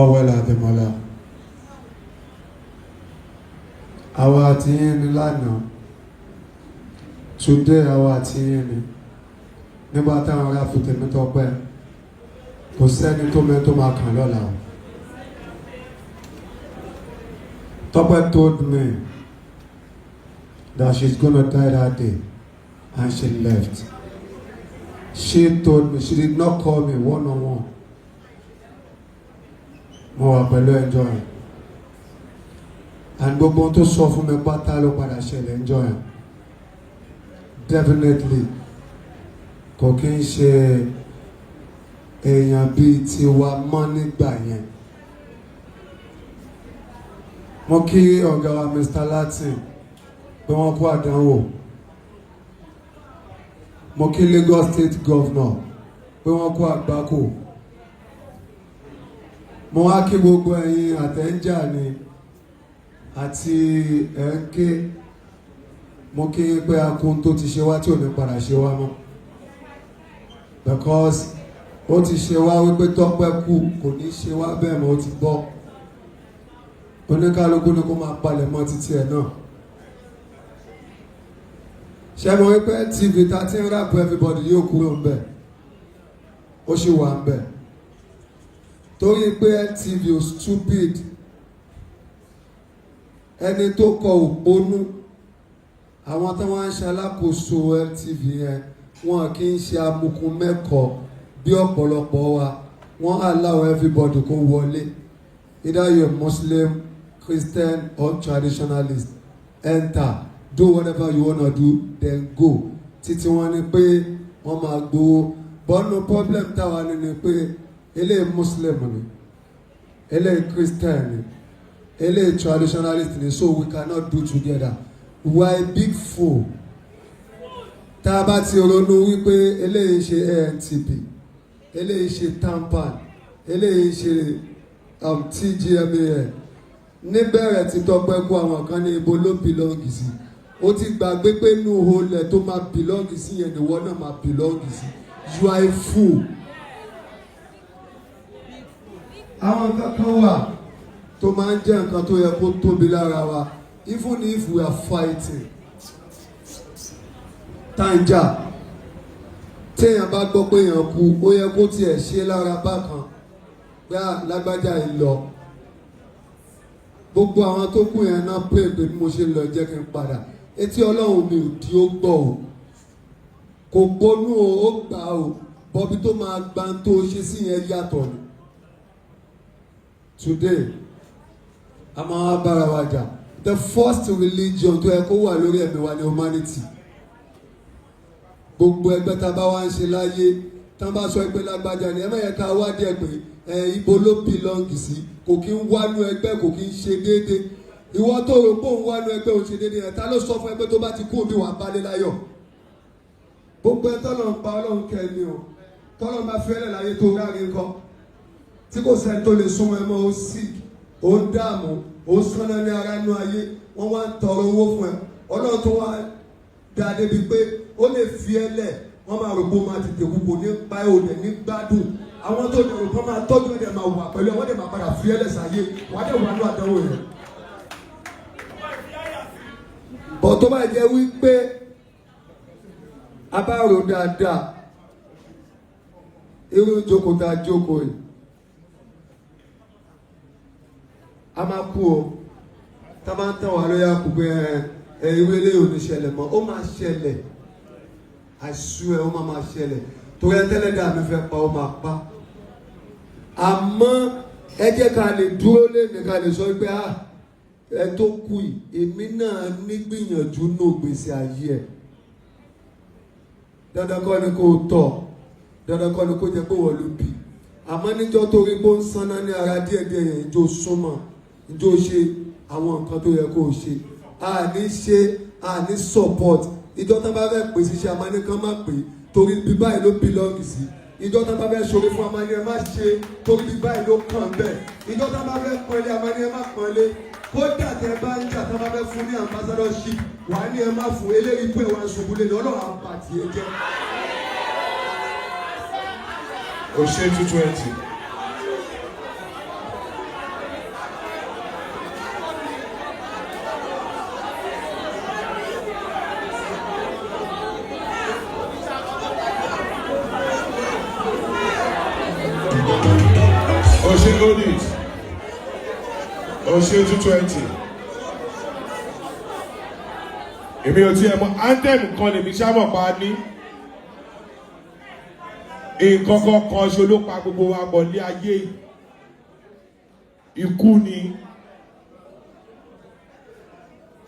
ọ̀wẹ́lá àdèmọ́lá àwa àti yín ni lánàá today àwa àti yín ni nígbà táwọn ará fi tèmi Tọ́pẹ́ kò sẹ́ni tó mẹ́ tó máa kàn lọ́la o. Tope told me that she's gonna die that day and she left. She told me, she did not call me one-on-one. Mo wà pẹ̀lú enjoy. And gbogbo tó sọ fún mi pátá ló padà ṣẹlẹ̀ enjoy. Definitely kò kí ń ṣe èèyàn bíi tiwa mọ́ nígbà yẹn. Mo kí ọ̀gá wa Mr. Láti pé wọ́n kó àdánwò. Mo kí Lagos State Governor pé wọ́n kó àgbákò. Mo wá kí gbogbo ẹ̀yin àtẹ̀ńjà ni àti ẹ̀ńké. Mo kí pé akun tó ti ṣe wá tí ò ní padà ṣe wá mọ́. Because ó ti ṣe wá wípé Tọ́pẹ́ kú kò ní ṣe wá bẹ́ẹ̀ mọ́ ó ti bọ́. Oníkálukú ni kó máa palẹ̀ mọ́ títí ẹ̀ náà. Ṣé mo wípé TV ta ti ń rap everybody yóò kúrò ń bẹ̀ ó ṣì wà ń bẹ̀ torí pé TV ò stupid. Ẹni tó kọ òpónú àwọn tí wọ́n ń ṣe alákòóso TV yẹn wọn kì í ṣe amukun mẹ́kọ̀ọ́ bí ọ̀pọ̀lọpọ̀ wa wọ́n allow everybody kó wọlé either you're Muslim, Christian or traditionalist. Enter, do whatever you wanna do, then go. Títí wọ́n ní pé wọ́n máa gbowó. But no problem táwa ni pé eléyìí Muslim ni, eléyìí Christian ni, eléyìí traditionalist ni, so we cannot do together. We are a big fool. Tá a bá ti ronú wípé eléyìí ṣe ANTP, eléyìí ṣe TAMPAN, eléyìí ṣe TGMAN. Níbẹ̀rẹ̀ tí Tọ́pẹ́ kó àwọn kan ní ibo ló bìlọ́ǹgì sí. Ó ti gbàgbé pé inú olè tó máa bìlọ́ǹgì sí yẹn nìwọ náà máa bìlọ́ǹgì sí. You are a fool. Àwọn kankan wà tó máa ń jẹ́ nǹkan tó yẹ kó tóbi lára wa. Even if we are fighting. Tàǹjà téèyàn bá gbọ́ pé èèyàn kú ó yẹ kó tiẹ̀ ṣe lára bákan. Gbá lágbájá yìí lọ. Gbogbo àwọn tó kù yẹn náà pé bí mo ṣe lọ jẹ́ kí n padà. Etí Ọlọ́run mi ò di ó gbọ́ o. Kò gbónú o, ó gbà o. Bọ́bí tó máa gba tó ṣe sí yẹn yàtọ̀ ni. Today, a máa bára wa jà. The first religion tó yẹ kó wà lórí ẹ̀mí wa ni humanity. Gbogbo ẹgbẹ́ tá a bá wá ń ṣe láyé, tá a bá sọ pé lágbájá ni ẹ má yẹ ká wádìí ẹ pé ibo ló belong sí, kò kí ń wánú ẹgbẹ́, kò kí ń ṣe déédéé. Ìwọ tó rò pé òun wánú ẹgbẹ́ òun ṣe déédéé yẹn, ta ló sọ fún ẹgbẹ́ tó bá ti kú òbí wà balẹ̀ láyọ̀? Gbogbo ẹ tọ́lọ̀ ń pa Ọlọ́run kẹ́ni o, tọ́lọ̀ máa fi ẹlẹ́ láyé tó rárí nǹkan. Tí kò sẹ́ni tó lè súnmọ́ ẹ mọ́, ó sick, ó ń dààmú, ó sánná ní ara inú ayé, wọ́n wá ń tọrọ owó fún ẹ. Ọlọ́run tó wá dáa débi pé ó lè fi ẹlẹ́, wọ́n máa rò pé ó máa tètè kú, kò ní pa ẹ̀, ò dẹ̀ ní gbádùn. Àwọn tó dẹ̀ rò pé máa tọ́jú ẹ̀dẹ̀ máa wà pẹ̀lú ẹ̀, wọ́n dẹ̀ máa padà fi ẹlẹ́ sáyé, wọ́n á dẹ̀ wà ní àdánwò yẹn. Bọ̀ tó bá jẹ́ wípé a bá rò dáadáa, irú ìjókòó tá a jókòó yìí, a máa kú o. Tá a máa ń tàn wá lóyà kú pé irú eléyìí ò ní ṣẹlẹ̀ mọ́, ó máa ṣẹlẹ̀. Àṣù ẹ̀ ó máa ṣẹlẹ̀. Torí ẹ tẹ́lẹ̀ dà mí fẹ́ pa ó máa pa. Àmọ́ ẹ jẹ́ ká lè dúró lẹ́nu ká lè sọ pé ẹ tó kú yìí, èmi náà nígbìyànjú nù gbèsè ayé ẹ̀. Dandan kọ́ ni kò tọ̀, dandan kọ́ ni kò jẹ́ pé wọ́n ló bì. Àmọ́ níjọ́ tó rí bó ń sanná ní ara díẹ̀díẹ̀ yẹn, ìjọ súnmọ́, ìjọ ṣe àwọn nǹkan tó yẹ kó o ṣe. A ní support. Ìjọ tó bá fẹ́ pèsè iṣẹ́ àmàlẹ́ kan má pè é torí bí báyìí ló belong sí. Ìjọ tó bá fẹ́ ṣoore fún àmàlẹ́ ẹ má ṣe torí bí báyìí ló kàn bẹ́ẹ̀. Ìjọ tó bá fẹ́ pọ́nlé àmàlẹ́ ẹ má pọ́nlé. Kódà tẹ bá ń jà tó bá fẹ́ fún ní ambassadorship wà ní ẹ má fún eléyìí pé wà ń ṣubú lé ní Ọlọ́run àpàtì ẹ jẹ́. Òṣè 220. Eulogies, òṣèré 220. Èmi ò tiẹ̀ mọ̀ anthem kan lèmi ṣámọ̀ pa ní. Nǹkan kan ṣe ló pa gbogbo wa bọ̀ ní ayé yìí. Ikú ni.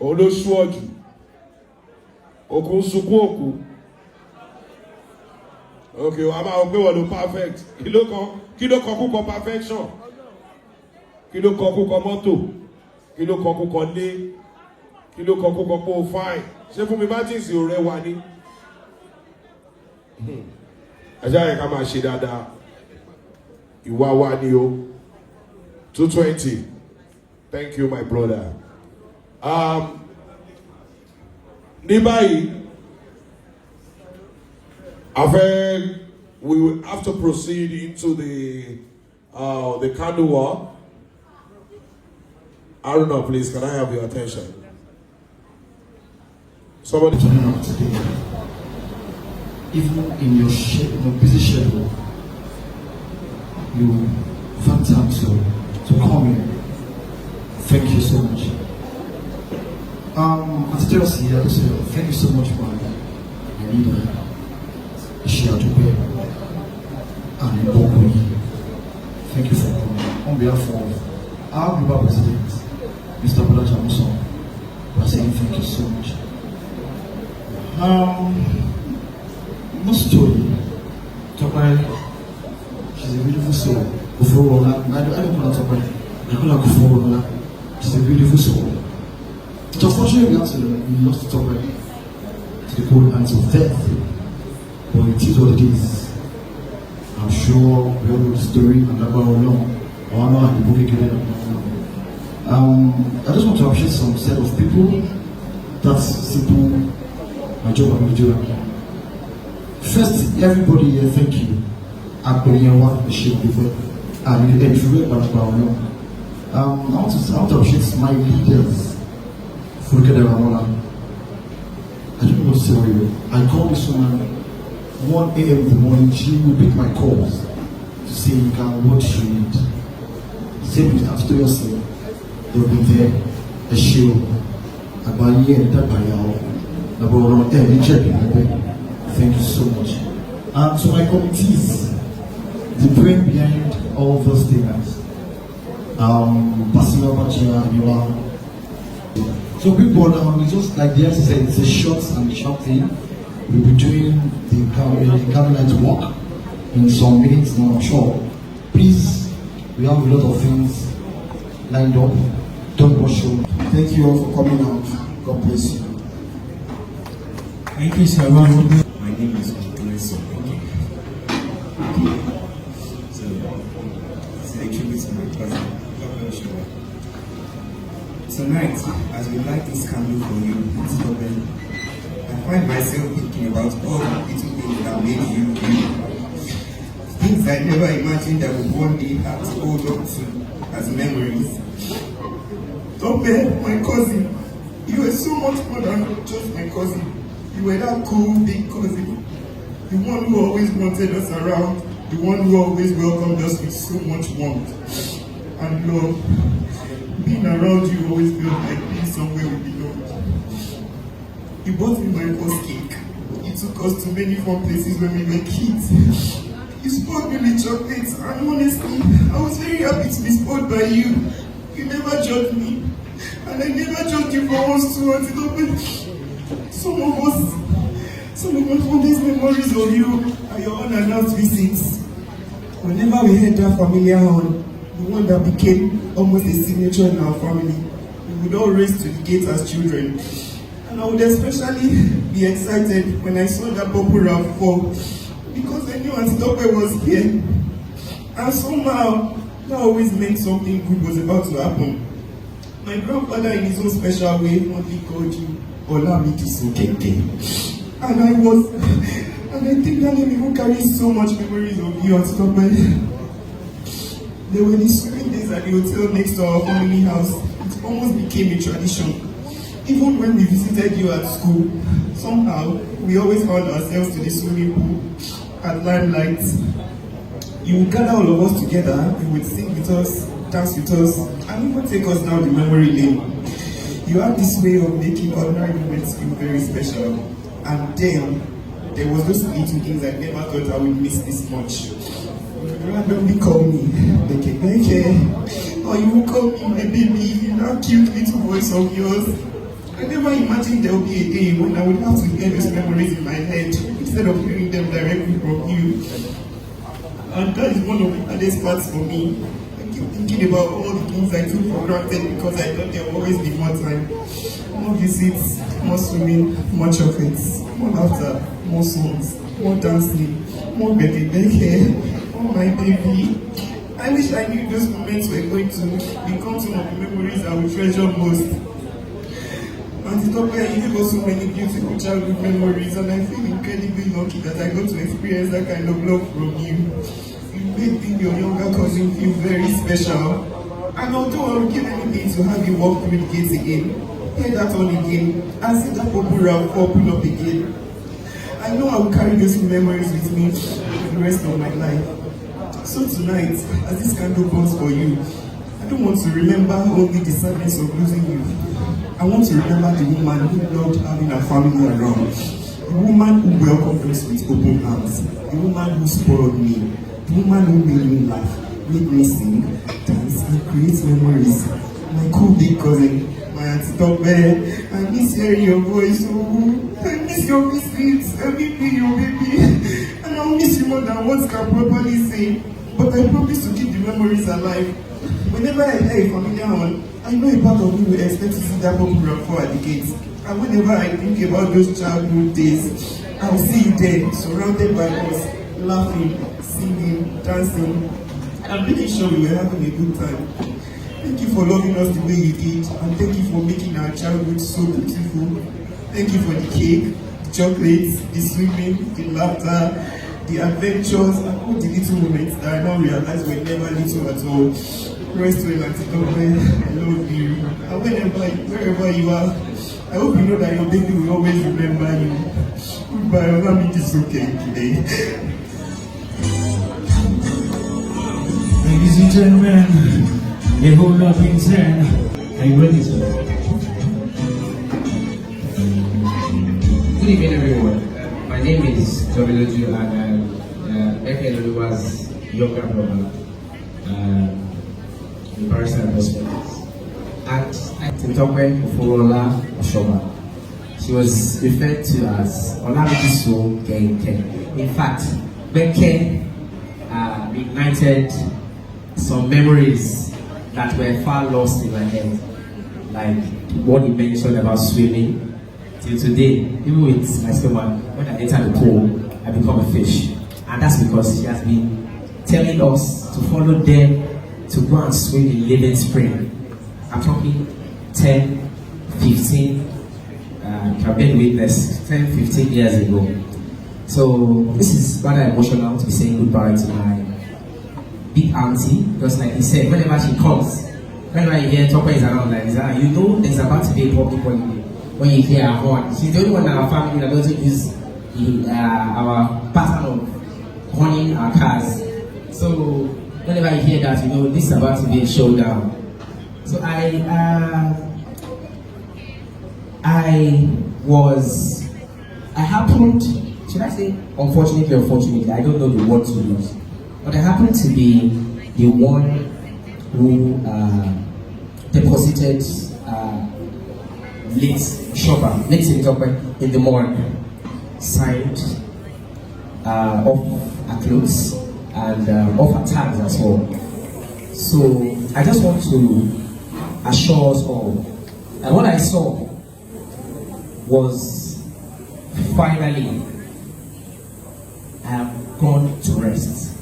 Òun ló sú ọ̀jù. Òkú ń sunkún òkú. Okay, wàá máa gbé wọ́n ló perfect. Kí ló kọ kúkọ perfection? Kí ló kọ kúkọ mọ́tò? Kí ló kọ kúkọ lé? Kí ló kọ kúkọ pé o fine? Ṣé fún mi Martins ò rẹwà ni? Ẹjá yẹn ká máa ṣe dáadáa. Ìwà wa ni o. 220. Thank you, my brother. Ní báyìí, we will have to proceed into the candle walk. Aruna, please, can I have your attention? Somebody turning up today, even in your busy schedule, you found time to come in. Thank you so much. As Chelsea, I just say thank you so much, man. I need a share to pay and Gbogbo. Thank you for coming. On behalf of our global president, Mr. Bola Jamuson, we're saying thank you so much. No story. Tope, she's a beautiful soul. I don't call her Tope. I call her Gbogbo. She's a beautiful soul. It's unfortunate we lost Tope to the cold hands of death. But it is what it is. I'm sure we all know the story and about how long. I just want to appreciate some set of people. That's simple. My job I'm doing. First, everybody here, thank you. I want to appreciate my leaders. I don't know what to tell you. I called this woman 1 a.m. in the morning. She will pick my calls to say what she need. Same with After they'll be there. A show about year and thank you so much. And to my committees, the brain behind all those things. Pastor Bacha and Yola. So big brother, it's just like the answer said, it's a short and sharp thing. We'll be doing the Candlelight walk in some minutes now, I'm sure. Please, we have a lot of things lined up. Don't rush home. Thank you all for coming out. God bless you. Thank you, sir. My name is Tope Osoba. So, it's a tribute to my cousin, Tope Osoba. Tonight, as we light this candle for you, I find myself thinking about all the little things that made you you. Things I never imagined I would one day have to hold on to as memories. Tope, my cousin, you were so much more than just my cousin. You were that cool, big cousin. The one who always wanted us around. The one who always welcomed us with so much warmth and love. Being around you always felt like being somewhere we belonged. You bought me my first cake. You took us to many fun places when we were kids. You spoiled me with chocolates, and honestly, I was very happy to be spoiled by you. You never judged me, and I never judged you for once too until open. Some of us fondest memories of you are your unannounced visits. Whenever we heard that familiar horn, the one that became almost a signature in our family, we would all race to the gate as children. And I would especially be excited when I saw that purple wrap fall, because I knew Auntie Tope was here. And somehow, that always meant something good was about to happen. My grandfather, in his own special way, only called you Olamide. And I think that name even carries so much memories of you, Auntie Tope. There were these swimming days at the hotel next to our family house. It almost became a tradition. Even when we visited you at school, somehow we always found ourselves to the swimming pool at Candlelight. You would gather all of us together, you would sing with us, dance with us, and even take us down the memory lane. You have this way of making ordinary moments feel very special. And then, there was those little things I never thought I would miss this much. You randomly call me, Beke, or you will call me my baby, that cute little voice of yours. I never imagined there would be a day when I would have to hear those memories in my head instead of hearing them directly from you. And that is one of the hardest parts for me. I keep thinking about all the things I took for granted because I thought there would always be more time. More visits, more swimming, more chocolates, more laughter, more songs, more dancing, more baby hair, oh my baby. I wish I knew those moments were going to become some of the memories I would treasure most. And Tope, you gave us so many beautiful childhood memories, and I feel incredibly lucky that I got to experience that kind of love from you. You made me, your younger cousin, feel very special. And although I would give anything to have you walk through the gates again, hear that on again, and see that purple round pull up again, I know I will carry those memories with me for the rest of my life. So tonight, as this candle burns for you, I don't want to remember only the sadness of losing you. I want to remember the woman who loved having her family around. The woman who welcomed us with open arms. The woman who spoiled me. The woman who made me laugh, made me sing, dance, and create memories. My cool big cousin, my auntie Tope. I miss hearing your voice. Oh, I miss your visits. I miss your baby. And I'll miss you more than words can properly say. But I promise to keep the memories alive. Whenever I hear a familiar one, I know a part of me will expect to see that purple rainfall at the gates. And whenever I think about those childhood days, I'll see you there, surrounded by us, laughing, singing, dancing. I'm really sure we were having a good time. Thank you for loving us the way you did, and thank you for making our childhood so beautiful. Thank you for the cake, the chocolates, the swimming, the laughter, the adventures, and all the little moments that I now realize were never little at all. Rest well, Auntie Tope. I love you. And wherever you are, I hope you know that your baby will always remember you. Goodbye. Allow me this okay today. Ladies and gentlemen, a whole lot being said. Are you ready, sir? Good evening, everyone. My name is Eulogies, and I'm Eke Loluwa's younger brother. Barrister and prospects. At Tope Osoba. She was referred to as Olamidiso Kenke. In fact, Beke ignited some memories that were far lost in my head, like what he mentioned about swimming. Till today, even with my stomach, when I enter the pool, I become a fish, and that's because she has been telling us to follow them to go and swim in Living Spring. I'm talking 10, 15, I've been witness 10, 15 years ago. So this is rather emotional to be saying goodbye to my big auntie, because like he said, whenever she comes, whenever you hear Tope is around like this, you know there's about to be a public holiday. When you hear her horn, she's the only one in our family that doesn't use our pattern of horning our cars. So whenever you hear that, you know this is about to be a showdown. So I happened, should I say unfortunately or fortunately, I don't know the word to use, but I happened to be the one who deposited late in the morning, signed off her clothes and off her tags as well. So I just want to assure us all, and what I saw was finally I have gone to rest.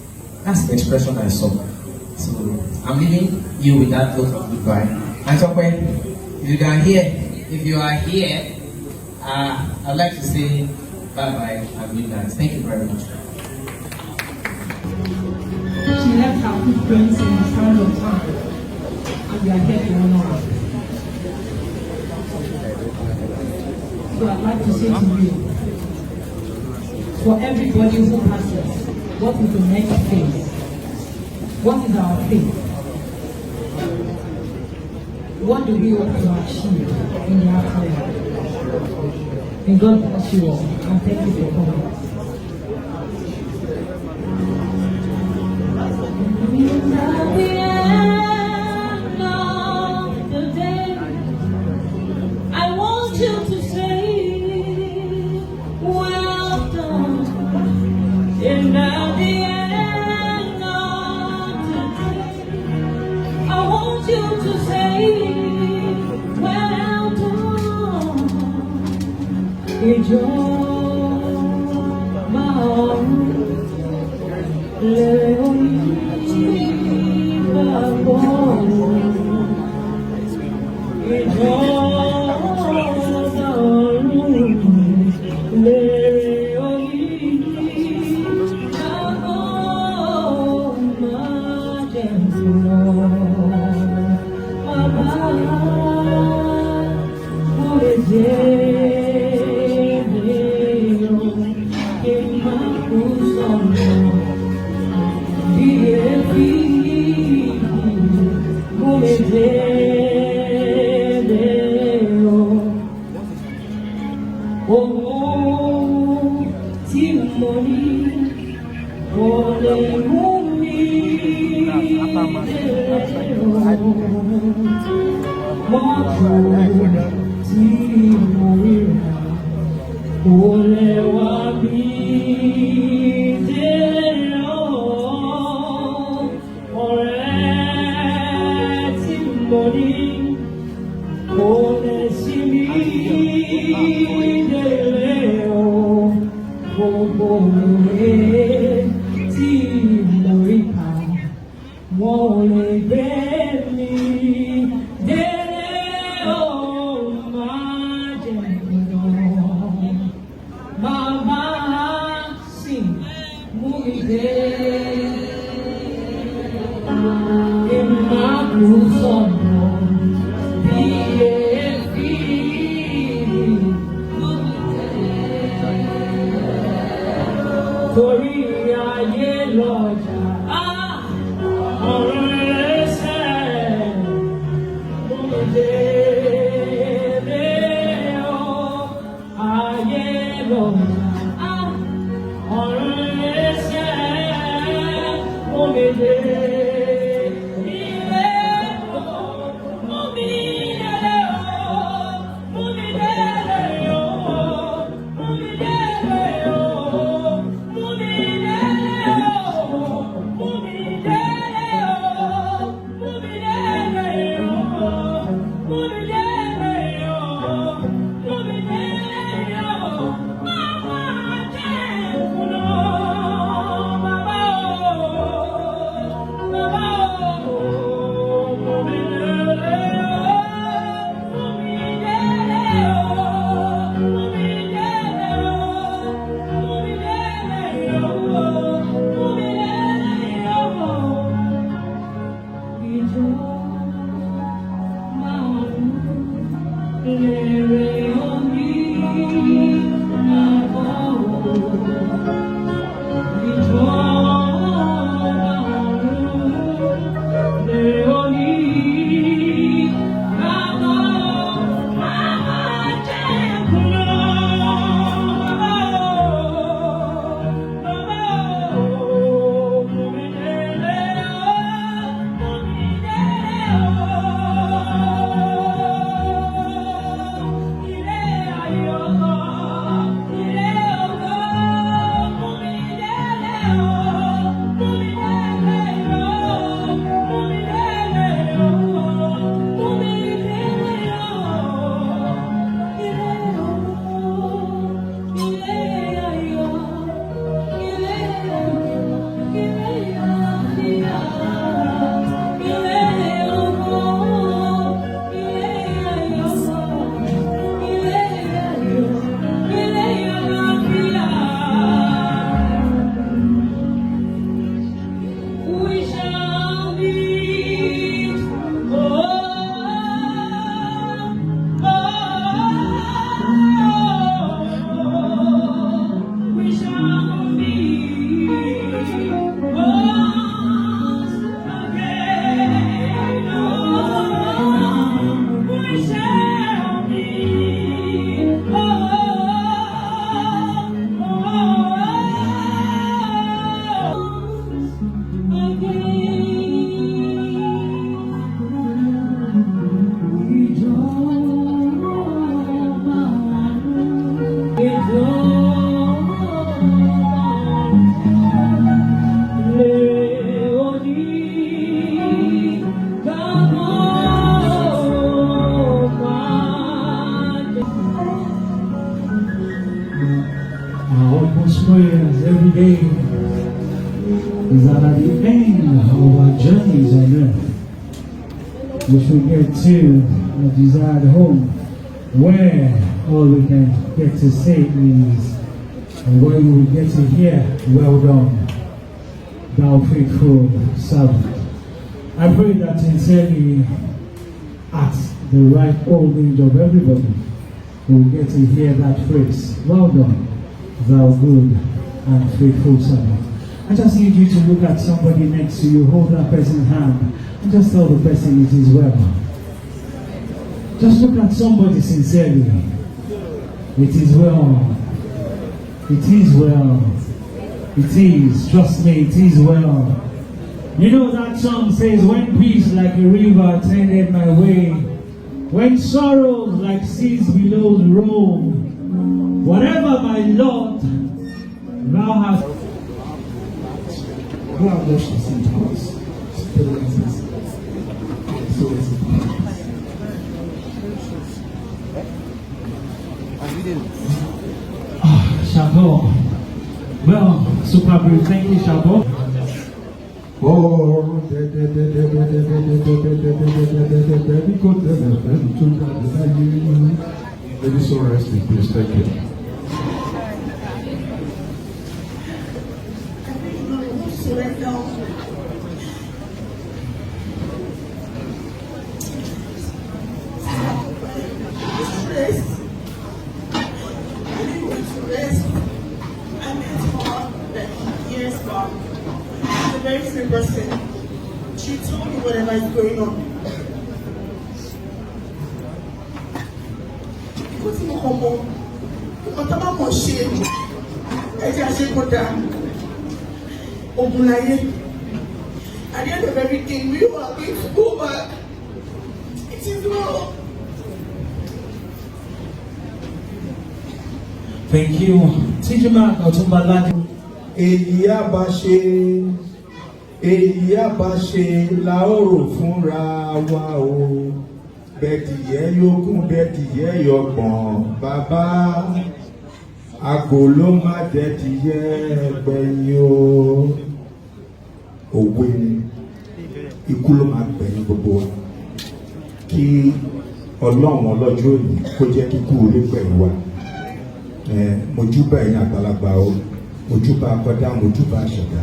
That's the expression I saw. So I'm leaving you with that note of goodbye. And Tope, if you are here, I'd like to say bye-bye and good night. Thank you very much. She left her footprints in the sand of time, and we are here to honor her. So I'd like to say to you, for everybody who passes, what is the next phase? What is our faith? What do we hope to achieve in the afterlife? May God bless you all, and thank you for coming. At the end of the day, I want you to say, well done. And at the end of the day, I want you to say, well done. Ìjọba ọ̀run lè onígbàgbọ́ ìjọba ọ̀run lè onígbàgbọ́ máa jẹ́ ìṣòro bàbá mo lè jẹ́. Ohun tí mo ní kò lè mú mi délé o. Mọ́tò tí mo rí rà kò lè wá mi délé o. Ọ̀rẹ́ tí mo ní kò lè sí mi délé o. Gbogbo òwe tí mo rí kà wọn ò lè gbé mi délé o. Máa jẹ́ ìgbọ̀n bàbá sì mú mi dé. Ìmàkù sọ̀rọ̀ bí èéfín mú mi dé. Torí ayé lọ́jà ọ̀rọ̀ ẹsẹ̀ mú mi délé o. Ayé lọ́jà ọ̀rọ̀ ẹsẹ̀ mú mi délé. Oh we should get to a desired home where all we can get to say is, and where we will get to hear, well done, thou faithful servant. I pray that sincerely at the right old age of everybody, we will get to hear that phrase, well done, thou good and faithful servant. I just need you to look at somebody next to you, hold that person's hand, and just tell the person it is well. Just look at somebody sincerely. It is well. It is well. It is. Trust me, it is well. You know that song says, when peace like a river attended my way, when sorrows like seas below roll, whatever my Lord, thou hast. Go and wash the same house. Chapeau. Well, super brief. Thank you, Chapeau. Maybe so rest in peace. Thank you. She told me whatever is going on. Because mo homo, mo tama mo ṣe, ẹjẹ àṣekọdà, ogunlaye. At the end of everything, we are going to go back. It is well. Thank you. Tijima Otumbalade. Èyí àbáṣe la ó rò fúnra wa o, bẹ́ẹ̀dìyẹ yógún bẹ́ẹ̀dìyẹ yọgbọ̀n, bàbá àgò ló má dẹ́dìyẹ gbẹ̀yìn o. Òwe ni ikú ló máa gbẹ̀yìn gbogbo wa, kí Ọlọ́run ọlọ́jọ́ òní kó jẹ́ kíkú orí gbẹ̀yìn wa. Mojúbà ẹ̀yin àgbàlagbà o, mojúbà akọ́dá, mojúbà àṣẹ̀dá,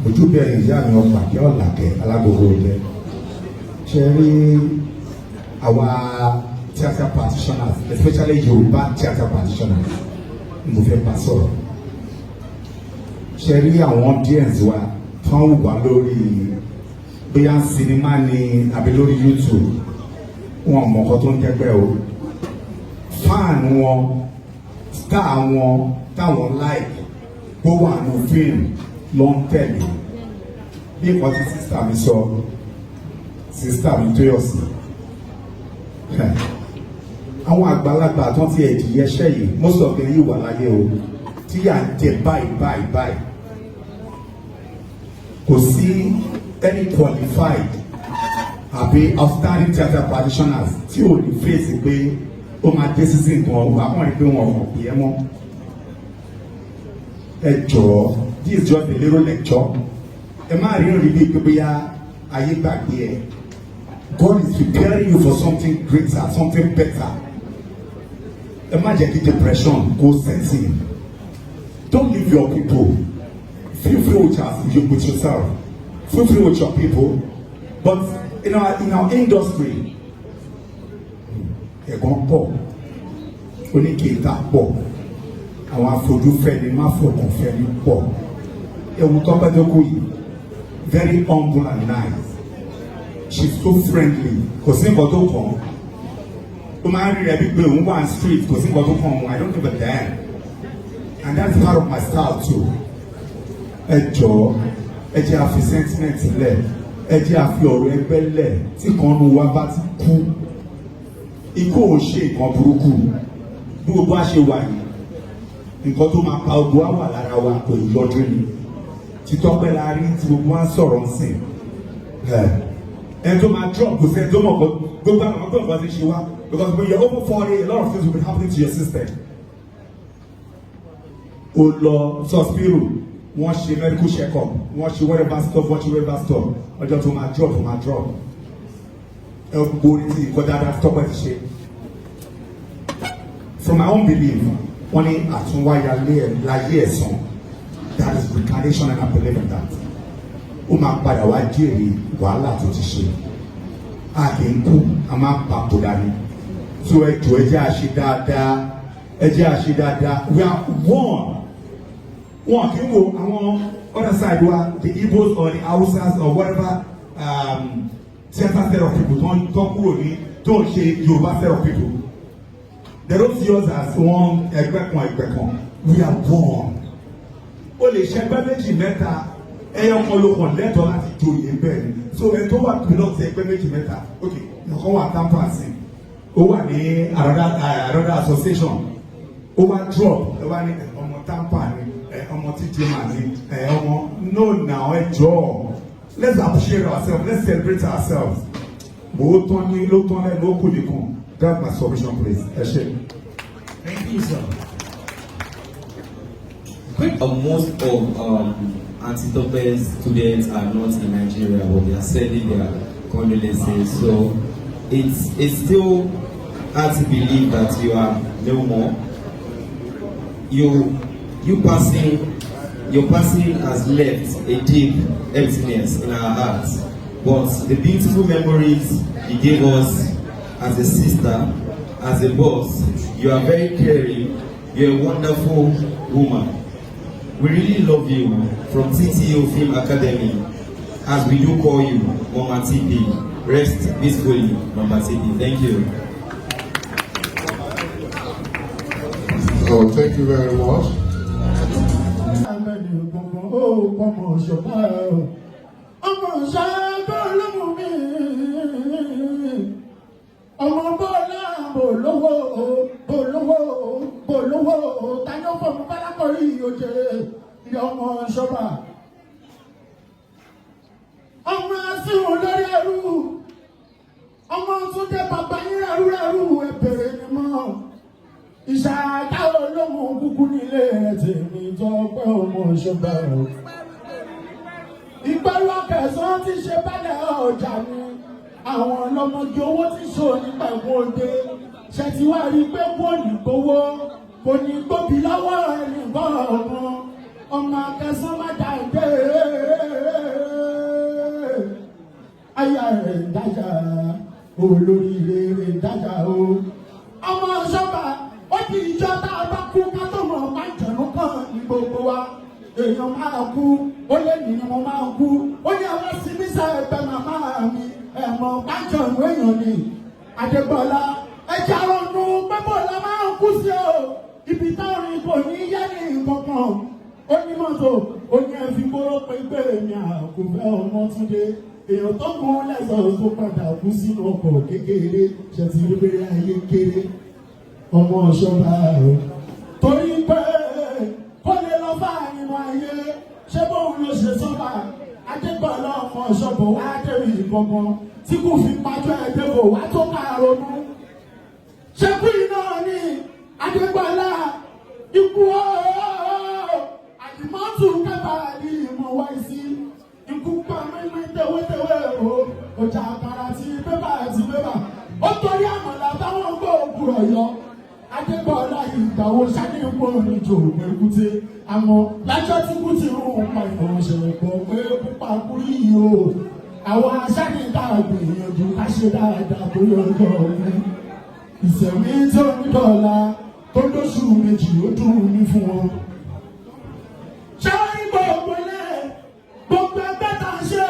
mojúbà ẹ̀yin ìyá mi ọ̀pá kí ọ̀làkẹ́ alágbogbo ilẹ̀. Ṣé rí àwa theatre practitioners, especially Yorùbá theatre practitioners, mo fẹ́ bá sọ̀rọ̀. Ṣé rí àwọn audience wa tán wà lórí bóyá sinimá ni àbí lórí YouTube, wọn mọ̀ nǹkan tó ń tẹ́gbẹ́ o. Fan wọn, star wọn táwọn like bó wà nù fíìmù ló ń tẹ̀lé. Bí nǹkan tí sísá mi sọ, sísá mi tó yọ̀ sí. Àwọn àgbàlagbà tó ti ẹ̀dì yẹsẹ̀ yìí, most of them yìí wà láyé o, tí yà ń jẹ báyìí. Kò sí any qualified àbí outstanding theatre practitioners tí ò ní fèsì pé ó máa dé sí nǹkan ọ̀hún, àwọn ìpè wọn ọ̀hún pè é mọ́. Ẹ jọ̀ọ́, this is just a little lecture. Ẹ má rí rí bíi pé bóyá ayé gbàgbé ẹ. God is preparing you for something greater, something better. Ẹ má jẹ́ kí depression go set in. Don't leave your people. Feel free with yourself. Feel free with your people. But in our industry, ẹ̀gàn pọ̀, oníkèéta pọ̀, àwọn afojúfẹ́ni máfọkànfẹ́ni pọ̀. Ewu Tope tó kú yìí, very humble and nice. She's so friendly. Kò sí nǹkan tó kàn. Ó máa ń rí rẹ̀ bí pé òun wà ní street, kò sí nǹkan tó kàn òun. I don't give a damn. And that's part of my style too. Ẹ jọ̀ọ́, ẹ jẹ́ àfi sentiment lẹ̀, ẹ jẹ́ àfi ọ̀rọ̀ ẹgbẹ́ lẹ̀, tí kan nu wa bá ti kú. Ikú ò ṣe nǹkan burúkú. Bí gbogbo a ṣe wà yìí, nǹkan tó máa pa ogun á wà lára wa kò lọ́dún ni. Títọ́pẹ́ la rí tí gbogbo wa ń sọ̀rọ̀ ń sìn. Ẹ tó máa drop kò sẹ́ni tó mọ̀ gbogbo àwọn ọmọ tó ń ṣe wá. Because when you're over 40, a lot of things will be happening to your system. O lọ sọ́spírù, wọ́n ṣe medical check-up, wọ́n ṣe whatever stuff, ọjọ́ tó máa drop. gbogbo ti ìkọ́ dáadáa Tope ti ṣe. From my own belief, wọ́n ní àtúnwáyà láyé ẹ̀san. That is reincarnation and I believe in that. Ó máa padà wá jèrè wàhálà tó ti ṣe. A kì í kú, a máa papòdà ni. So ẹ jọ̀ọ́ ẹ jẹ́ a ṣe dáadáa, ẹ jẹ́ a ṣe dáadáa. We are one. One kì í wo àwọn other side wa, the Igbos or the Hausas or whatever certain set of people tó kúrò ní tó ń ṣe Yorùbá set of people. They don't see us as one ẹgbẹ́ kan. We are one. O lè ṣẹgbẹ́ méjì mẹ́ta ẹyọ kan ló kàn lẹ́tọ̀ọ́ láti joyè bẹ́ẹ̀ ni. So ẹ tó wà belong sí ẹgbẹ́ méjì mẹ́ta. Ok, nǹkan wà tampa sí. Ó wà ní another association. Ó wá drop. Ẹ wá ní ọmọ tampa ni, ọmọ títí mà ní, ọmọ no now ẹ jọ. Let's appreciate ourselves. Let's celebrate ourselves. Mo tán ní ló tán lẹ́nu ó kù nìkan. That's my submission, please. Ẹ ṣé. Thank you, sir. Most of Auntie Tope's students are not in Nigeria, but they are sending their condolences. So it's still hard to believe that you are no more. Your passing has left a deep emptiness in our hearts. But the beautiful memories you gave us as a sister, as a boss, you are very caring. You're a wonderful woman. We really love you from Títí Film Academy, as we do call you, Mama TP. Rest peacefully, Mama TP. Thank you. Oh, thank you very much. Ọmọ bọ́lá bolówó tani ó fọmọ bálákọ̀rí òjèrè ìyá ọmọ ṣọ́bà. Ọmọ asíhùn lórí ẹrú, ọmọ túnde bàbá yín rẹrú ẹbẹ̀rẹ̀ ni mọ́. Ìṣàkà olóhùn kúkú nílé ẹ̀ tèmi Tope ọmọ ṣọ́bà. Ìgbẹ́lú ọkẹ̀sán ti ṣe bálẹ̀ ọjà ni. Àwọn ọlọ́mọdé owó tí ṣò nípa ẹ̀wọ̀n òde ṣe ti wá rí pé kò ní gbowó kò ní gbòbí lọ́wọ́ ẹnìkan ọ̀gbọ́n ọmọ akẹ́sán má jáde aya rẹ̀ ń dájà olóríire rẹ̀ ń dájà o. Ọmọ ṣọ́bà ó di ìjọ tá a bá kú ká tó mọ̀ máa jẹ̀rú kan ní gbogbo wa. Èèyàn máa kú ó lé nìyẹn mo máa kú ó ní àwọn síbísà ẹgbẹ́ màmá mi ẹ̀mọ́ bájọ̀ ìwé èèyàn ni Adébọ́lá ẹja ronú pẹ́bọ̀lá máa ń kú sí o ibi táwọn kò ní yá ní kankan ó ní mọ́tò ó ní ẹ̀fí gbóró pé gbé mi àkùnfẹ́ ọmọ Túndé èèyàn tó mú lẹ́sọ̀ọ́ tó padà kú sínú ọkọ̀ kékeré ṣètì ìrúbẹ̀rẹ̀ ayé kéré ọmọ ṣọ́ba o torí pé kó lè lọ fà nínú ayé ṣé bóun ló ṣe sọ́ba Adébọ́lá ọmọ ṣọ́bọ̀ wá dẹ̀rì ìkọ̀kan tí kò fi pàjọ́ ẹ̀dẹ́gbò wá tó máa ronú. Ṣẹ́kù iná ní Adébọ́lá ikú ooo àdìmọ́tò kẹfà ní ìmọ̀ wáyé sí ikú pa mímí tewétewé o ọjà àkàrà àti bébà ó torí àmàlà táwọn gbọ́ òkúrọ̀ yọ. Adébọ́lá ìgbàwo sani ń pọ̀ níjò èkúté àmọ́ lájọ́ tí kú ti rún pa ìfọ̀rọ̀ṣẹ̀lẹ̀ pọ̀ pé púpà kú yìí o àwọn aṣáájú tá a gbìyànjú ká ṣe dáadáa tó yọ ọjọ́ ọ̀hún ìṣẹ̀mí tó ń dọ̀la tó lóṣù méjì ó dùn ní fún wọn. ṣáárí gbogbo ẹgbẹ́ tá a ṣe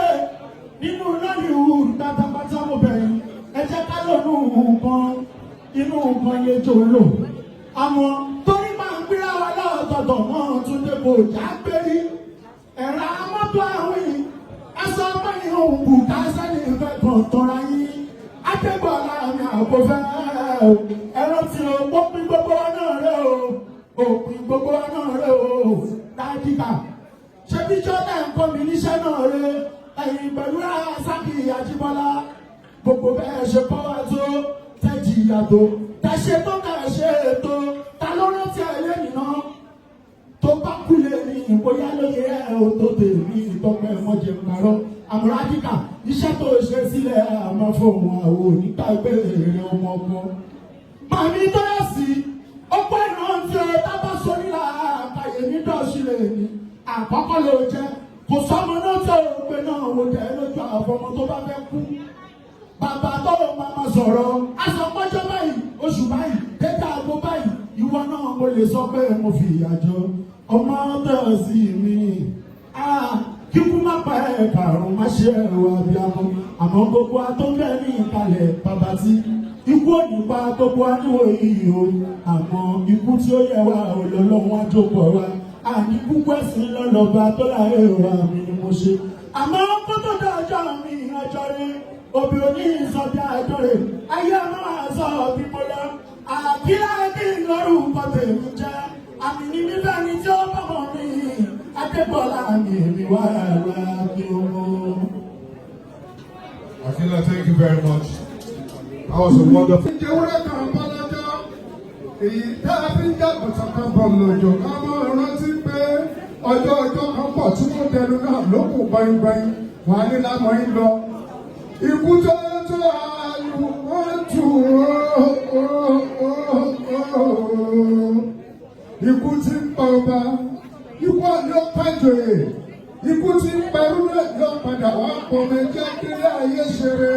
nínú Nollywood pátápátá mo bẹ̀rẹ̀ ẹ jẹ́ ká lónú nǹkan inú nǹkan yẹn tó lò àmọ́ torí máa ń gbéra wa lọ́ọ̀tọ̀ọ̀tọ̀ mọ́ Túndé kò já gbérí ẹ̀rọ mọ́tò àwìn ẹ̀sọ́ pẹ̀lú ohun bùkà sẹ́ni ìfẹ́ kan tọ́ra yín Adébọ́lá mi àkọ́fẹ́ ẹ̀rọ tí o òpin gbogbo náà rẹ̀ o òpin gbogbo náà rẹ̀ o dájíkà ṣé bí jọ́dá nǹkan mi níṣẹ́ náà rẹ̀ ẹ̀yìn pẹ̀lú Sákì Àjíbọ́lá gbogbo bẹ́ẹ̀ ṣe kọ́ wa tó tẹ́jì ìyàtọ̀ tẹ̀ṣe tó kà ṣe ètò ta ló rántí ẹ̀yẹ nìyàn tó bá kúlẹ̀ ní ìbóyá lóye ẹ̀ ò tó tèmi Tope mọ́jẹ̀ parọ́ àmúradíkà iṣẹ́ tó ṣe sílẹ̀ àmọ́ fóun àwọn onígbàgbé èrè ọmọ ọmọ. Màmí tó yẹ sí ọ̀pọ̀ ìrántí ẹ̀ tábà sórílà àkàyè ní dọ́ọ̀ṣìlẹ̀ ni àkọ́kọ́ ló jẹ́ kò sọ́mọ náà tó o pé náà wò tẹ́ lójú àfọmọ tó bá fẹ́ kú. Bàbá tó o máa sọ̀rọ̀ aṣọ́pọ́jọ́ báyìí oṣù báyìí dẹ́ta àgbo báyìí ìwọ náà mo lè sọ pé mo fi ìyà jọ ọmọ tẹ̀ sí mi. Kíkú má pa ẹ̀ kàrún má ṣe ẹ̀rọ abiyamọ àmọ́ gbogbo atọ́gbẹ́ ní ìkàlẹ̀ bàbá tí ikú ò ní pa gbogbo aníwò yìí o àmọ́ ikú tí ó yẹ wá olólùwọ́n àjọpọ̀ wa àníkú pẹ̀sìn lọ́lọ́ba tó láyé wa mi ni mo ṣe àmọ́ kótó dé ọjọ́ mi ọjọ́ rẹ̀ òbí òní ìsọdí àjọ rẹ̀ ayé máa sọ bí mo lọ àkílá ẹbí lórúkọ tèmi jẹ́ àmì ní nígbà ní tí ó bọ̀ mọ́ mi Adébọ́lá mi èmi wá rà kí o mọ́. Akila, thank you very much. That was a wonderful. Ìjẹ́wúrẹ́ kan bọ́ lọ́jọ́, èyí tá a fi ń jàpọ̀tà kan bọ̀ lọ́jọ́. Ká mọ́ rántí pé ọjọ́ kan pọ̀ tí wọ́n dẹnu náà ló kù gbáyìngbáyìn. Wọ́n á ní lámọ̀ ń lọ. Ikú tó àlù wọ́n tù ó. Ikú tí ń pa ọba, ikú ọ̀yọ́ pàjọ́yè. Ikú tí ń parú náà yọ padà wá pọ̀ méjì kílé ayé ṣeré.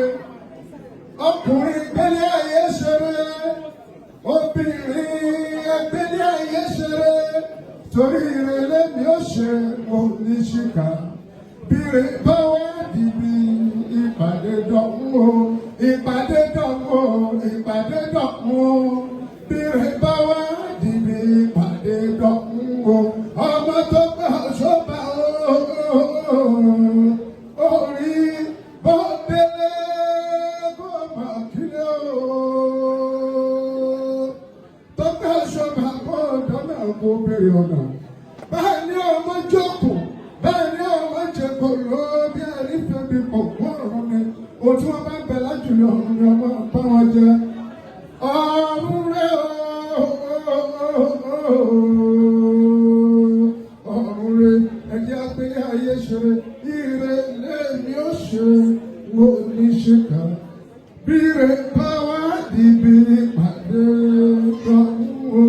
Ọkùnrin gbélé ayé ṣeré, obìnrin gbélé ayé ṣeré, torí ìrẹ̀lẹ̀ mi ó ṣe mo ní ṣìkà. Bírè bá wá dìbì ìpàdé dọ̀kún o, ìpàdé dọ̀kún o, ìpàdé dọ̀kún o. Bírè bá wá dìbì ìpàdé dọ̀kún o. Ọmọ tó gbà ṣọ́ba o, orí bó délé. Kó bèrè ọ̀nà. Báyìí ni ọmọ jókòó, báyìí ni ọmọ jẹ̀kọ̀ ló bí ẹni fẹ́bi pọ̀ fún ọ̀run ni. Ohun tí wọ́n bá ń bẹ lájùlọ ọ̀run ni ọmọ bá wọn jẹ. Ọ̀run rẹ̀ ọ̀run rẹ̀ ẹ̀jẹ̀ agbélé ayé ṣe ire lèmi ó ṣe wo ní ṣe kà. Bírè bá wá dìbì ìpàdé tán o.